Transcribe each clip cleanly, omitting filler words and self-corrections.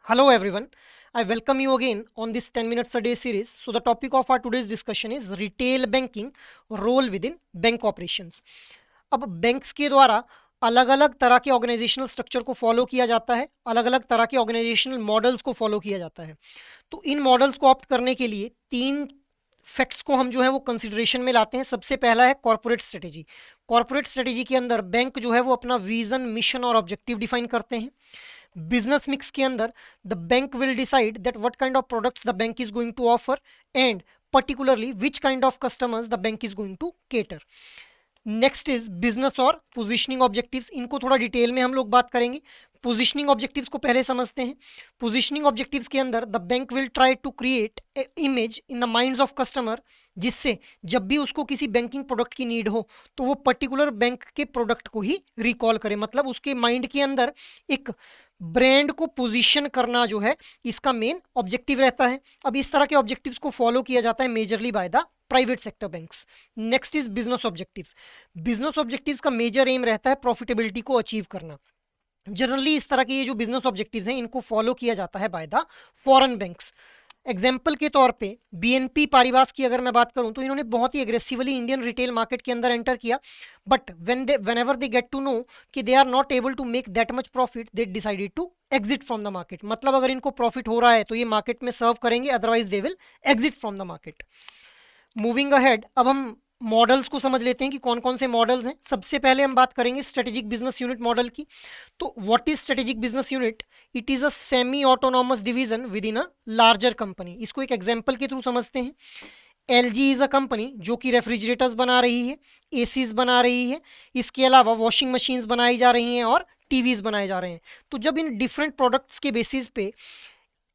Hello everyone, I welcome you again on this 10 minutes a day series. So the topic of our today's discussion is retail banking role within bank operations. अब banks के द्वारा अलग अलग तरह के organisational structure को follow किया जाता है, अलग अलग तरह के ऑर्गेनाइजेशनल मॉडल्स को फॉलो किया जाता है। तो इन मॉडल्स को ऑप्ट करने के लिए तीन फैक्ट्स को हम जो है वो कंसिडरेशन में लाते हैं। सबसे पहला है कॉर्पोरेट स्ट्रेटेजी। कॉर्पोरेट स्ट्रेटेजी के अंदर बैंक जो है वो अपना विजन, मिशन और ऑब्जेक्टिव डिफाइन करते हैं। बिजनेस मिक्स के अंदर the bank will decide that what kind of products the bank is going to offer and particularly which kind of customers the bank is going to cater. Next is business और positioning objectives. इनको थोड़ा detail में हम लोग बात करेंगे। Positioning objectives को पहले समझते हैं। पोजिशनिंग ऑब्जेक्टिव्स के अंदर the bank will try to create a image in the minds of customer, जिससे जब भी उसको किसी बैंकिंग प्रोडक्ट की नीड हो तो वो पर्टिकुलर बैंक के प्रोडक्ट को ही रिकॉल करे। मतलब उसके माइंड के अंदर एक ब्रांड को पोजीशन करना जो है इसका मेन ऑब्जेक्टिव रहता है। अब इस तरह के ऑब्जेक्टिव्स को फॉलो किया जाता है majorly by the private sector banks. Next is business objectives. Business objectives का मेजर एम रहता है प्रॉफिटेबिलिटी को अचीव करना। जनरली इस तरह के ये जो बिजनेस ऑब्जेक्टिव्स हैं इनको फॉलो किया जाता है by the foreign banks. Example के तौर पे बीएनपी पारिवास की अगर मैं बात करूं तो इन्होंने बहुत ही एग्रेसिवली इंडियन रिटेल मार्केट के अंदर एंटर किया, but whenever they get to know कि they are not able to make that much profit, they decided to exit from the market. मतलब अगर इनको प्रॉफिट हो रहा है तो ये मार्केट में सर्व करेंगे, otherwise they will exit from the market. Moving ahead, अब हम मॉडल्स को समझ लेते हैं कि कौन कौन से मॉडल्स हैं। सबसे पहले हम बात करेंगे स्ट्रेटेजिक बिजनेस यूनिट मॉडल की। तो what is strategic business unit? It is a semi autonomous division with in a larger company. इसको एक एग्जांपल के थ्रू समझते हैं। एलजी इज अ कंपनी जो कि रेफ्रिजरेटर्स बना रही है, एसीज बना रही है, इसके अलावा वॉशिंग मशीन्स बनाई जा रही हैं और टीवीज बनाए जा रहे हैं। तो जब इन डिफरेंट प्रोडक्ट्स के बेसिस पे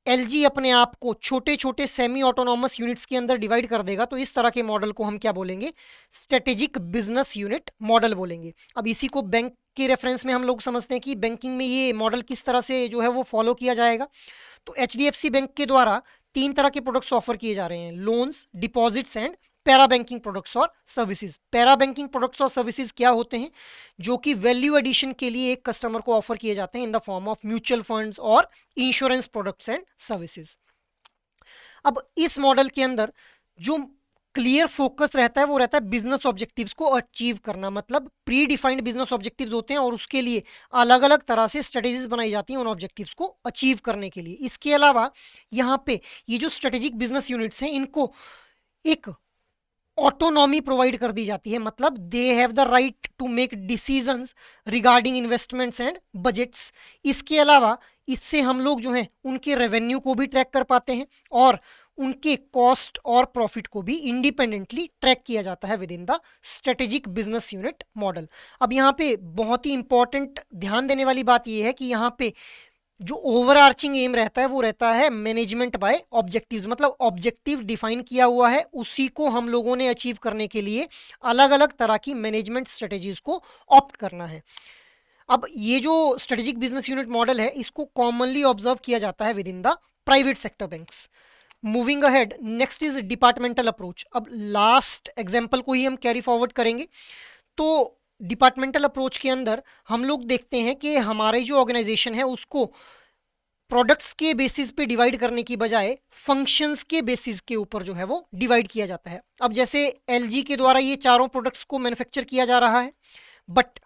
एलजी अपने आप को छोटे छोटे सेमी ऑटोनॉमस यूनिट्स के अंदर डिवाइड कर देगा, तो इस तरह के मॉडल को हम क्या बोलेंगे? स्ट्रेटेजिक बिजनेस यूनिट मॉडल बोलेंगे। अब इसी को बैंक के रेफरेंस में हम लोग समझते हैं कि बैंकिंग में ये मॉडल किस तरह से जो है वो फॉलो किया जाएगा। तो एचडीएफसी बैंक के द्वारा तीन तरह के प्रोडक्ट्स ऑफर किए जा रहे हैं: loans, deposits and para banking products और सर्विसेज। पैरा बैंकिंग प्रोडक्ट्स और सर्विसेज क्या होते हैं? जो कि वैल्यू एडिशन के लिए एक कस्टमर को ऑफर किए जाते हैं in the form of mutual funds और इंश्योरेंस प्रोडक्ट्स एंड सर्विसेज। अब इस मॉडल के अंदर जो क्लियर फोकस रहता है वो रहता है बिजनेस ऑब्जेक्टिव्स को अचीव करना। मतलब प्री डिफाइंड बिजनेस ऑब्जेक्टिव्स होते हैं और उसके लिए अलग अलग तरह से स्ट्रेटेजीज बनाई जाती हैं उन ऑब्जेक्टिव्स को अचीव करने के लिए। इसके अलावा यहाँ पे ये जो स्ट्रेटेजिक बिजनेस यूनिट्स हैं इनको एक ऑटोनॉमी प्रोवाइड कर दी जाती है। मतलब they have the right to make decisions regarding investments and budgets. इसके अलावा इससे हम लोग जो है उनके रेवेन्यू को भी ट्रैक कर पाते हैं और उनके कॉस्ट और प्रॉफिट को भी इंडिपेंडेंटली ट्रैक किया जाता है with in the strategic business unit model. अब यहाँ पे बहुत ही इंपॉर्टेंट ध्यान देने वाली बात यह है कि यहाँ पे जो ओवरआर्चिंग एम रहता है वो रहता है मैनेजमेंट बाय ऑब्जेक्टिव्स। मतलब ऑब्जेक्टिव डिफाइन किया हुआ है, उसी को हम लोगों ने अचीव करने के लिए अलग अलग तरह की मैनेजमेंट स्ट्रेटेजीज को ऑप्ट करना है। अब ये जो स्ट्रेटेजिक बिजनेस यूनिट मॉडल है इसको कॉमनली ऑब्जर्व किया जाता है with in the private sector banks. Moving ahead, next is departmental approach. अब लास्ट एग्जाम्पल को ही हम कैरी फॉरवर्ड करेंगे। तो डिपार्टमेंटल अप्रोच के अंदर हम लोग देखते हैं कि हमारे जो ऑर्गेनाइजेशन है उसको प्रोडक्ट्स के बेसिस पे डिवाइड करने की बजाय फंक्शंस के बेसिस के ऊपर जो है वो डिवाइड किया जाता है। अब जैसे एलजी के द्वारा ये चारों प्रोडक्ट्स को मैन्युफैक्चर किया जा रहा है, बट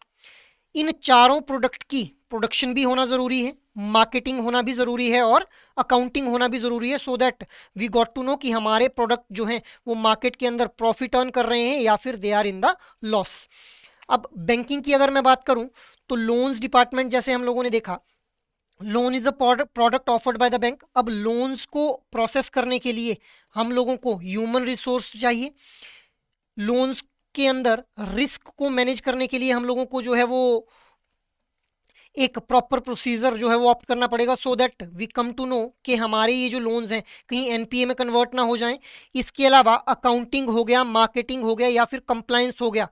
इन चारों प्रोडक्ट की प्रोडक्शन भी होना ज़रूरी है, मार्केटिंग होना भी ज़रूरी है और अकाउंटिंग होना भी ज़रूरी है, so that we got to know कि हमारे प्रोडक्ट जो हैं वो मार्केट के अंदर प्रॉफिट अर्न कर रहे हैं या फिर they are in the loss. अब बैंकिंग की अगर मैं बात करूं तो लोन्स डिपार्टमेंट जैसे हम लोगों ने देखा, loan is a product offered by the bank. अब लोन्स को प्रोसेस करने के लिए हम लोगों को ह्यूमन रिसोर्स चाहिए। लोन्स के अंदर रिस्क को मैनेज करने के लिए हम लोगों को जो है वो एक प्रॉपर प्रोसीजर जो है वो ऑप्ट करना पड़ेगा, so that we come to know कि हमारे ये जो लोन्स हैं कहीं एनपीए में कन्वर्ट ना हो जाएं। इसके अलावा अकाउंटिंग हो गया, मार्केटिंग हो गया या फिर कंप्लायंस हो गया,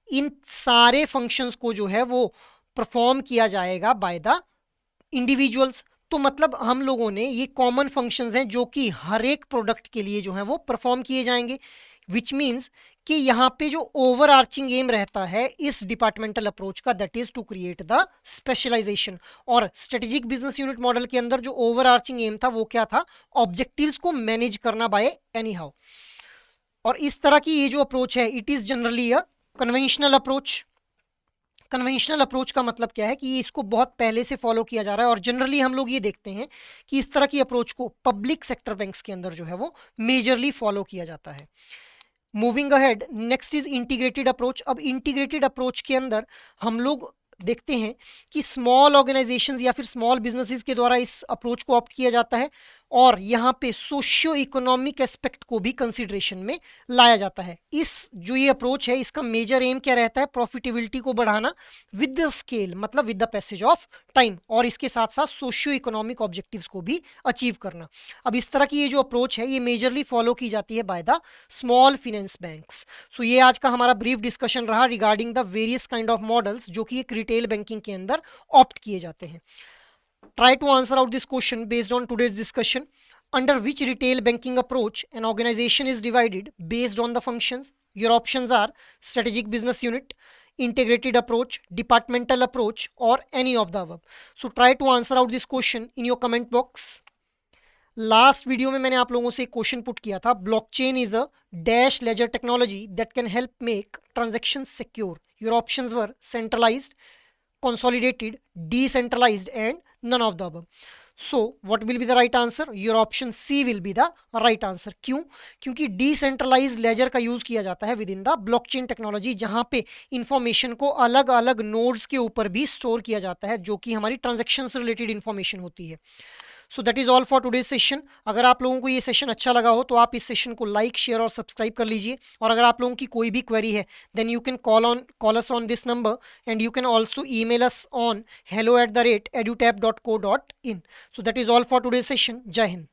इन सारे फंक्शंस को जो है वो परफॉर्म किया जाएगा बाय द इंडिविजुअल्स। तो मतलब हम लोगों ने ये कॉमन फंक्शंस हैं जो कि हर एक प्रोडक्ट के लिए जो है वो परफॉर्म किए जाएंगे, विच मीन्स कि यहाँ पे जो ओवर आर्चिंग एम रहता है इस डिपार्टमेंटल अप्रोच का, that is to create the specialisation. और स्ट्रेटेजिक बिजनेस यूनिट मॉडल के अंदर जो ओवर आर्चिंग एम था वो क्या था, ऑब्जेक्टिव्स को मैनेज करना बाय एनी हाउ। और इस तरह की ये जो अप्रोच है it is generally a conventional approach. Conventional approach का मतलब क्या है कि इसको बहुत पहले से फॉलो किया जा रहा है और जनरली हम लोग ये देखते हैं कि इस तरह की अप्रोच को पब्लिक सेक्टर बैंक्स के अंदर जो है वो मेजरली फॉलो किया जाता है। Moving ahead, next is integrated approach. अब इंटीग्रेटेड अप्रोच के अंदर हम लोग देखते हैं कि स्मॉल ऑर्गेनाइजेशंस या फिर स्मॉल बिजनेसेस के द्वारा इस अप्रोच को ऑप्ट किया जाता है और यहाँ पे सोशियो इकोनॉमिक एस्पेक्ट को भी कंसिडरेशन में लाया जाता है। इस जो ये अप्रोच है इसका मेजर एम क्या रहता है, प्रॉफिटेबिलिटी को बढ़ाना विद द स्केल, मतलब with the passage of time, और इसके साथ साथ सोशियो इकोनॉमिक ऑब्जेक्टिव्स को भी अचीव करना। अब इस तरह की ये जो अप्रोच है ये मेजरली फॉलो की जाती है by the small finance banks. So ये आज का हमारा ब्रीफ डिस्कशन रहा regarding the various kind of models जो कि एक रिटेल बैंकिंग के अंदर ऑप्ट किए जाते हैं। Try to answer out this question based on today's discussion. Under which retail banking approach an organization is divided based on the functions? Your options are strategic business unit, integrated approach, departmental approach, or any of the above. So try to answer out this question in your comment box. Last video में मैंने आप लोगों से एक question put किया था, blockchain is a dash ledger technology that can help make transaction secure. Your options were centralised, consolidated, decentralized, and none of the above. So what will be the right answer? Your option C will be the right answer. क्यों? क्योंकि decentralise laser का use किया जाता है with in the blockchain technology, जहां पे information को अलग अलग नोड्स के ऊपर भी स्टोर किया जाता है जो कि हमारी ट्रांजेक्शन से रिलेटेड इंफॉर्मेशन होती है। So that is all for today session. अगर आप लोगों को ये सेशन अच्छा लगा हो तो आप इस सेशन को लाइक, शेयर और सब्सक्राइब कर लीजिए। और अगर आप लोगों की कोई भी क्वेरी है then you can call us on this number and you can also email us on hello@edutap.co.in. So that is all for today's session. Jai Hind.